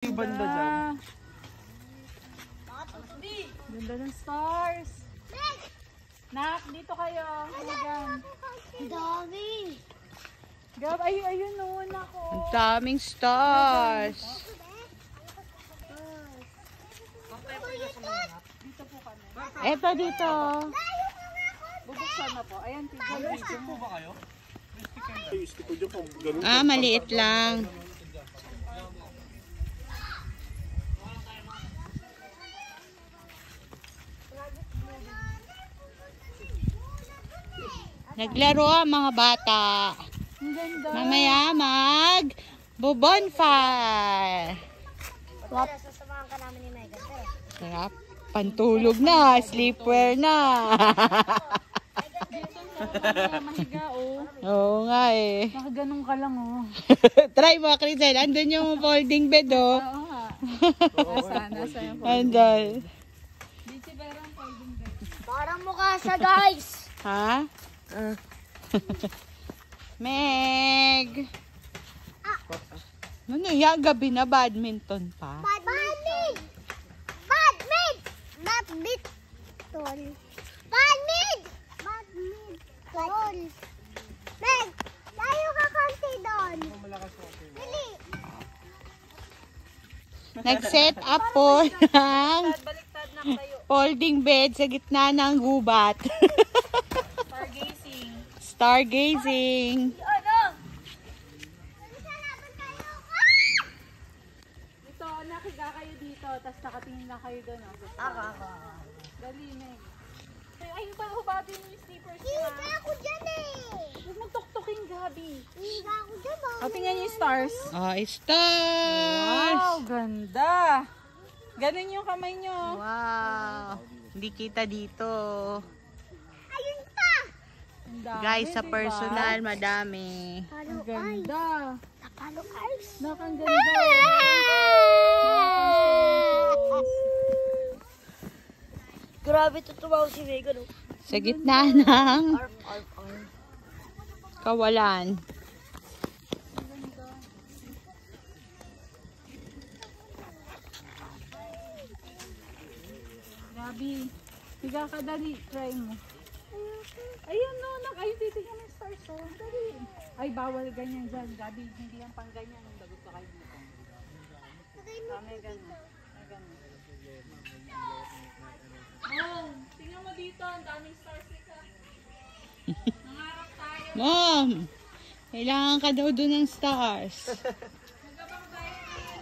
Yung banda dyan. Ganda ng stars. Nak, dito kayo. Haligan. Dami. Gab, ayun o, nako. Ang daming stars. Dito po kami. Eto dito. Bubuksan na po. Ayan, tignan. Stick po ba kayo? Ay, stick ko dyan po. Ganun. Ah, maliit lang. Naglaro ang mga bata. Ang ganda. Mamaya bonfire. Sasamahan ka namin ni Megan. Sarap. Pantulog na. Sleepwear na. Dito na mahiga o. Oo nga eh. Nakaganong ka lang o. Try mo, Crisel. Andun yung folding bed oh. Oo nga. Nasa yung Andun. Bichi pero ang folding bed. Parang mukha siya, guys. Ha? Meg! Ano yan? Gabi na badminton pa? Badminton. Meg, tayo ka konti doon. Dali. Nag-set up po ng Baliktad na kayo. folding bed sa gitna ng gubat. Stargazing. Stargazing. Ano? Dito, nakiga kayo dito. Tapos nakatingin na kayo doon. Ako. Dali, Meg. Ayun pa, hubabin mo yung slippers Higa niya. ako dyan eh. Huwag mong tuktukin, Gabi. Higa ako dyan oh. O, tingnan niyo yung stars. Oh, stars! Wow, ganda. Ganun yung kamay nyo. Wow! Hindi kita dito. Ayun pa. Ang dami, Guys, sa diba? personal, madami. Ang ganda. Nakalo eyes. Nakang ganda. Grabe tutubaw si Megan. Sa gitna ng kawalan. Gabi, higa ka dali. Try mo. Ayun no, ayun titignan mo yung stars oh. Dali. Ay, bawal ganyan dyan. Gabi, hindi yan pang ganyan. Lagot ka kayo dito. May ganun. May ganun. Oh, tingnan mo dito. Ang daming stars dito. Nangarap tayo. Mom! Kailangan ka daw doon ng stars. Nagabang tayo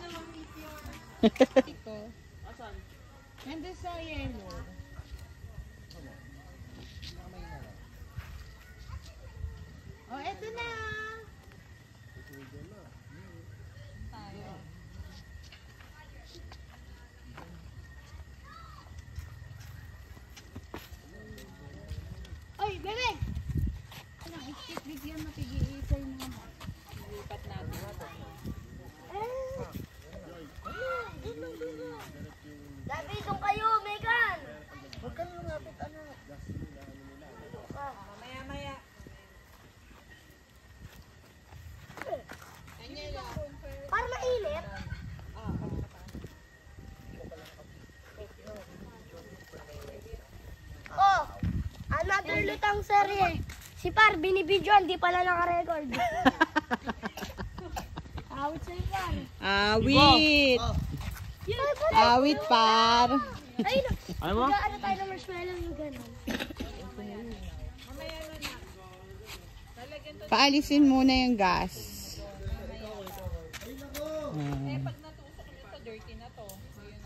na ng meteor. Ito. Asan? Nandun sa yellow. Oh, eto na. Tayo. Oy, bebe! Bigyan mo tig-iisay na. Lipat natin. Gabi, doon kayo, Megan! Huwag ka nang lapit, ano? Maya-maya. Para mainit. Oh, another lutang serye. Si Par, binibidyoan, di pala naka-record. Awit sa'yo, Par. Awit! Awit, par. Ay, Ano mo? ano tayo ng marshmallow yung gano'n. Paalisin muna yung gas. Pag natusok nyo sa dirty na to.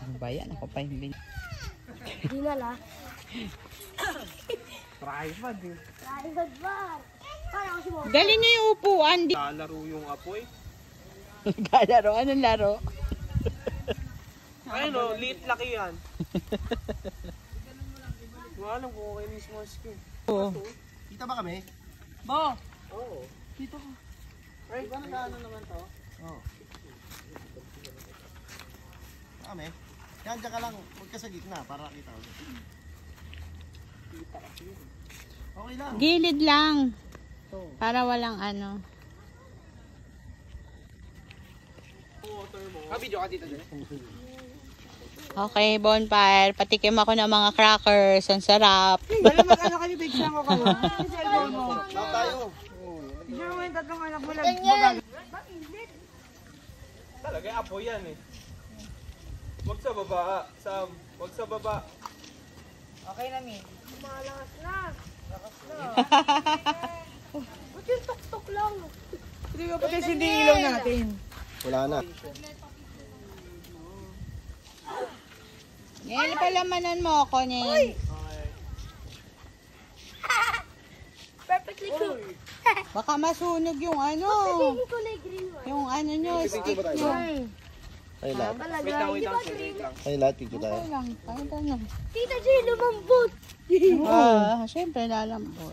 Ano ba yan? Ako pa yung Di na la. Tripod eh. Private bar. Para ako si Mo. Dali niyo yung upuan. Lalaro yung apoy. Galaro. Anong laro? Ayun o, liit laki yan. Wala alam kung okay na yung small screen. Oo. Kita ba kami? Bo! Oo. Dito ka. Right? Ba nakaano naman to? Oo. Kami? Yan, dyan ka lang. Huwag ka sa gitna para kita ulit. Okay lang. Gilid lang. Para walang ano. Oo, Okay, bonfire. Patikim ako ng mga crackers. Ang sarap. Dali mag-ano kayo, picture ko kayo. Cellphone mo. Lahat tayo. Picture mo yung tatlong anak mo lang. Ganyan. Talaga, apo yan eh. Wag sa baba, Sam. Wag sa baba. Okay na, Mi. Malakas na. Ba't yung tok-tok lang? Hindi ko pati hindi ilaw natin. Wala na. Ngayon, palamanan mo ako, Ngayon. Perfectly cooked. Baka masunog yung ano. Hindi ko na green one. Yung ano nyo, stick nyo. Ay, lahat. Talaga, hindi ba green? Ay, lahat. Picture tayo. Okay lang. Kahit ano. Tita J, lumambot. Siyempre, lalambot.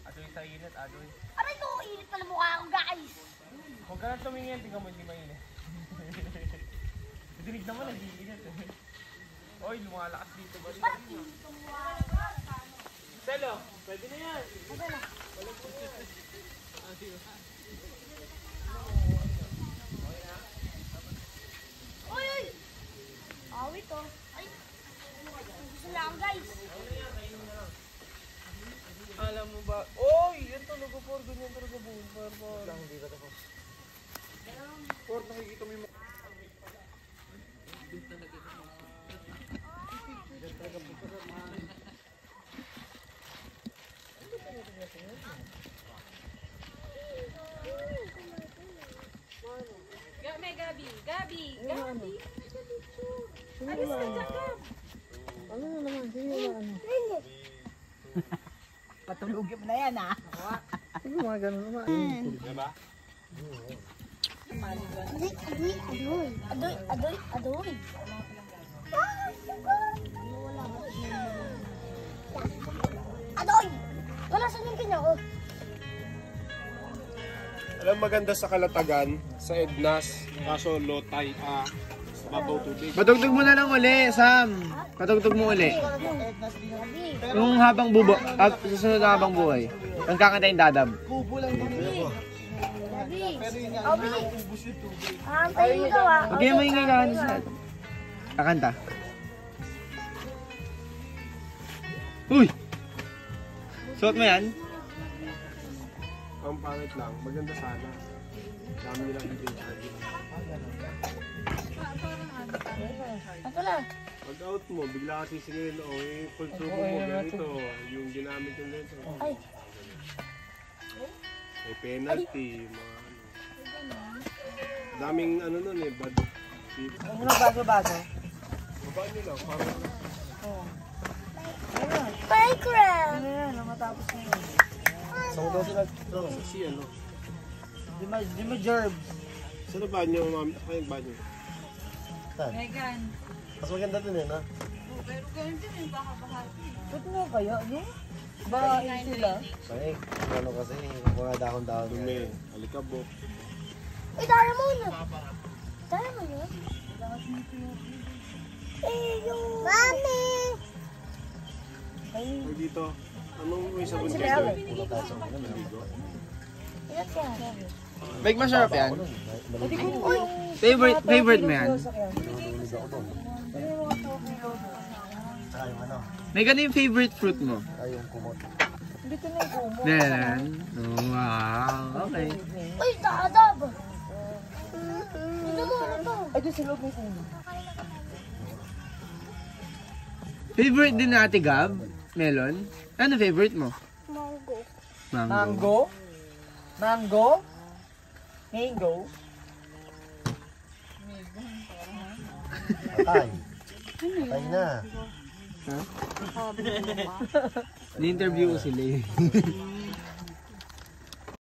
Adoy sa init, adoy. Aray ko, init pa na mukha ko, guys. Huwag ka na tumingin, tingnan mo hindi mainit. Dinig naman, nag-iinit eh. Oy, lumalakas dito ba? Selo, pwede na yan. Uy, uy. Awit oh. Ay, gusto lang, guys. Alam mo ba? Oy, yan talaga por, ganyan talaga buong por. Lang, hindi ka tapos. Por, nakikita mo yung Gabi. Gabi. Alis ka dyan, Gab. Patulugin mo na yan, ha? Diba? Adoy. Adoy! Wala saan yung kanya ko. Alam maganda sa Kalatagan, sa Ednas, kaso low tide, babaw tubig. Patugtog mo na lang uli, Sam. Patugtog mo uli. Yung habang bubo, susunod na habang buhay. Ang kakantayin dadab. Gabi. Tayo mo daw ah. Huwag kayo maingay kakanta sa kakanta. Uy! Suot mo yan? Ang pangit lang, maganda sana. Dami nilang i-charge. Ito lang. Pag out mo, bigla ka sisingin, full turbo mo, ganito. Yung ginamit yung lens. Ay. May penalty, mga ano. Daming ano nun eh, bad. Ano na baso-baso? Babaan nyo lang, parang Minecraft. Ano yan, matapos na yun. Saan daw sila? si ano. Di mo gerbs. Saan ba nyo, ma'am? Ayun ba nyo? Megan. Mas maganda din eh, na? Pero ganito din, baka bahati. Ba't nga kaya, no? Ba, sila? Ay, ano kasi, mga dahon-dahon. Dumi, alikabok. Uy, Diamond. Diamond yun? Mami! Dito. Anong may sabon Si kayo? Belle. Bake masarap yan. Uy! Favorite mo yan. May ganun yung favorite fruit mo. Dito na yung kumo. Meron. Oh, wow. Okay. Uy, dadab! Ito mo, ito. Ay, doon sa loob may kumo. Favorite din na Ate Gab? Melon? Ano favorite mo? Mango. Mango? Mango? Mango? Patay. Patay na. Ni-interview ko sila eh.